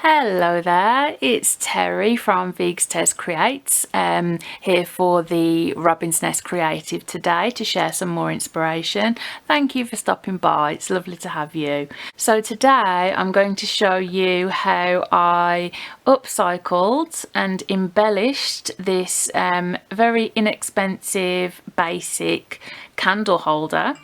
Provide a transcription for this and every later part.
Hello there, it's Terry from VeegsTez Creates, here for the Robin's Nest Creative today to share some more inspiration. Thank you for stopping by, it's lovely to have you. So today I'm going to show you how I upcycled and embellished this very inexpensive basic candle holder.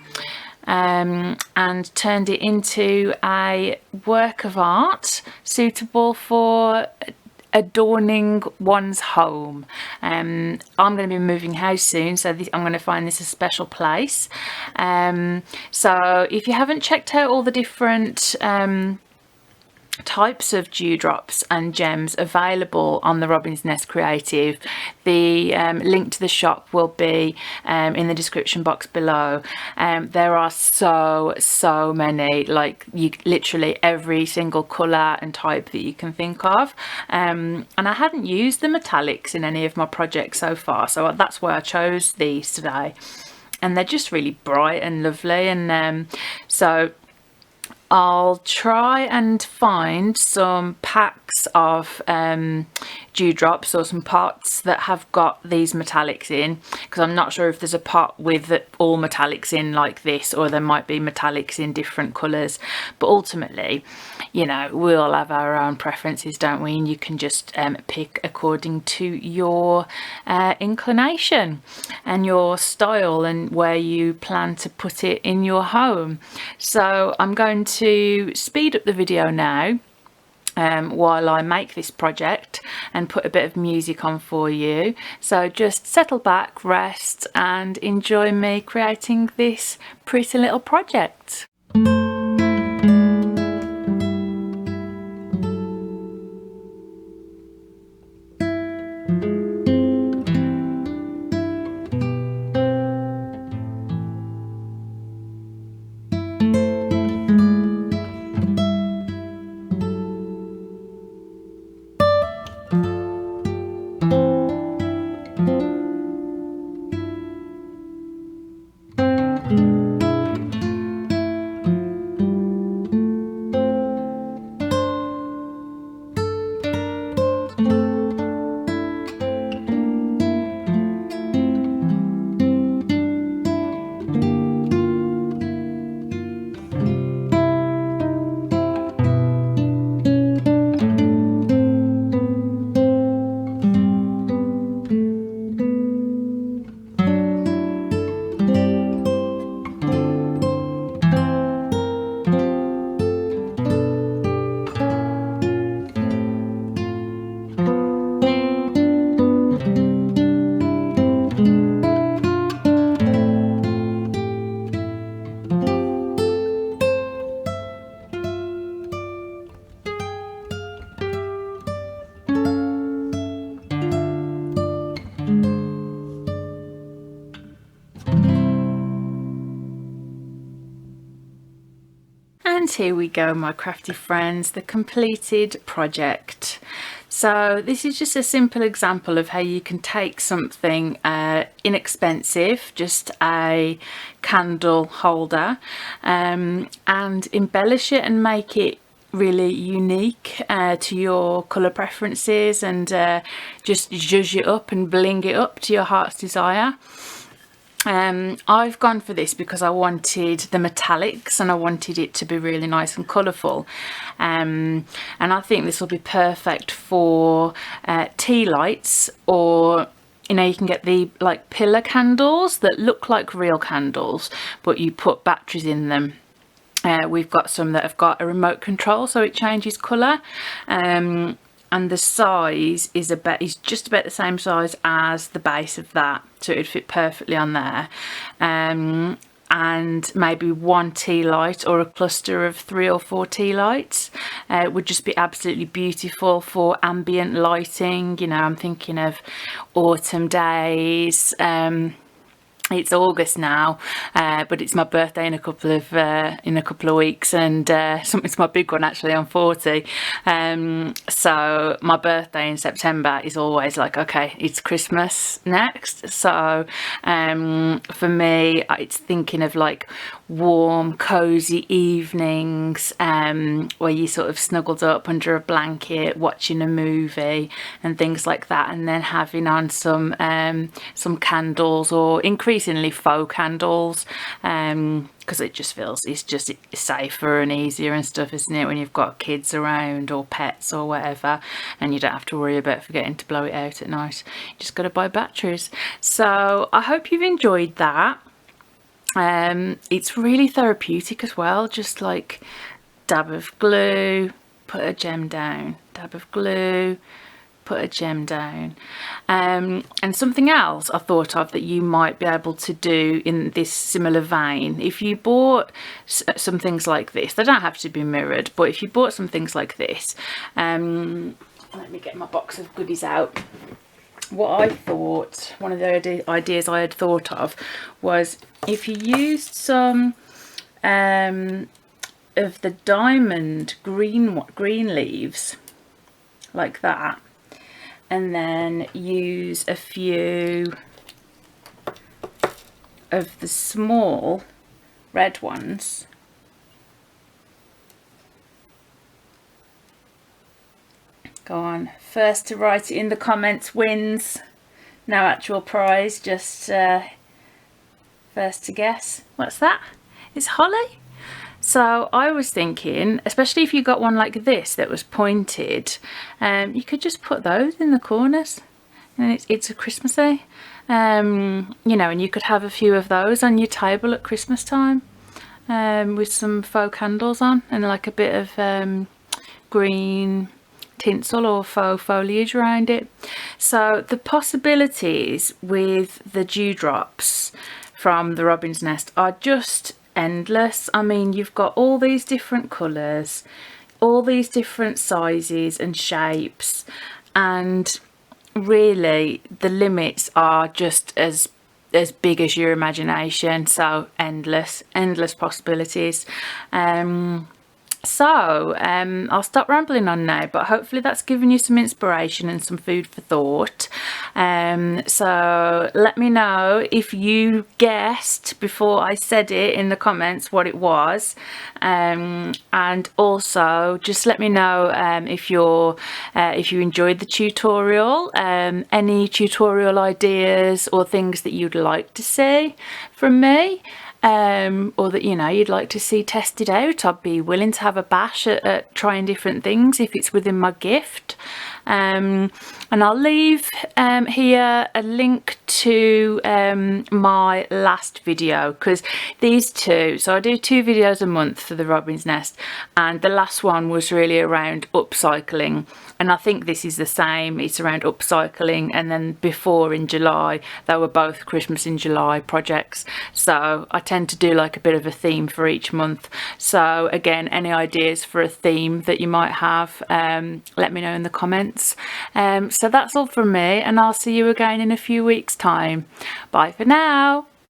And turned it into a work of art suitable for adorning one's home. I'm going to be moving house soon, so I'm going to find this a special place. So if you haven't checked out all the different types of dewdrops and gems available on the Robin's Nest Creative, the link to the shop will be in the description box below. There are so many, like literally every single colour and type that you can think of, and I hadn't used the metallics in any of my projects so far, so that's why I chose these today, and they're just really bright and lovely. And so I'll try and find some packs of dewdrops or some pots that have got these metallics in, because I'm not sure if there's a pot with all metallics in like this, or there might be metallics in different colours. But ultimately, you know, we all have our own preferences, don't we? And you can just pick according to your inclination and your style and where you plan to put it in your home. So I'm going to speed up the video now while I make this project and put a bit of music on for you. So just settle back, rest and enjoy me creating this pretty little project. And here we go, my crafty friends, the completed project. So this is just a simple example of how you can take something inexpensive, just a candle holder, and embellish it and make it really unique to your colour preferences, and just zhuzh it up and bling it up to your heart's desire. I've gone for this because I wanted the metallics and I wanted it to be really nice and colourful, and I think this will be perfect for tea lights, or you know, you can get the like pillar candles that look like real candles but you put batteries in them. We've got some that have got a remote control so it changes colour, and the size is just about the same size as the base of that, so it would fit perfectly on there. And maybe one tea light or a cluster of 3 or 4 tea lights would just be absolutely beautiful for ambient lighting. You know, I'm thinking of autumn days. It's August now, but it's my birthday in a couple of weeks, and it's my big one actually. I'm 40, so my birthday in September is always like, okay, it's Christmas next. So for me, it's thinking of like warm cozy evenings where you sort of snuggled up under a blanket watching a movie and things like that, and then having on some candles, or increasingly faux candles, because it just feels it's just safer and easier and stuff, isn't it, when you've got kids around or pets or whatever, and you don't have to worry about forgetting to blow it out at night. You just got to buy batteries. So I hope you've enjoyed that. It's really therapeutic as well, just like dab of glue, put a gem down, dab of glue, put a gem down. And something else I thought of that you might be able to do in this similar vein, if you bought some things like this, they don't have to be mirrored, but if you bought some things like this, let me get my box of goodies out. What I thought, one of the ideas I had thought of was if you used some of the diamond green leaves like that, and then use a few of the small red ones. Go on, first to write it in the comments wins. No actual prize, just first to guess. What's that? It's holly. So I was thinking, especially if you got one like this that was pointed, you could just put those in the corners, and it's a Christmassy, you know, and you could have a few of those on your table at Christmas time, with some faux candles on and like a bit of green tinsel or faux foliage around it. So the possibilities with the dewdrops from the Robin's Nest are just endless. I mean, you've got all these different colours, all these different sizes and shapes, and really the limits are just as big as your imagination. So endless possibilities. So I'll stop rambling on now, but hopefully that's given you some inspiration and some food for thought. So let me know if you guessed before I said it in the comments what it was, and also just let me know if you enjoyed the tutorial, any tutorial ideas or things that you'd like to see from me. Or that, you know, you'd like to see tested out. I'd be willing to have a bash at trying different things if it's within my gift. And I'll leave here a link to my last video, because these two, so I do 2 videos a month for the Robin's Nest, and the last one was really around upcycling, and I think this is the same. It's around upcycling, and then before in July they were both Christmas in July projects. So I tend to do like a bit of a theme for each month. So again, any ideas for a theme that you might have, let me know in the comments. So that's all from me, and I'll see you again in a few weeks time. Bye for now.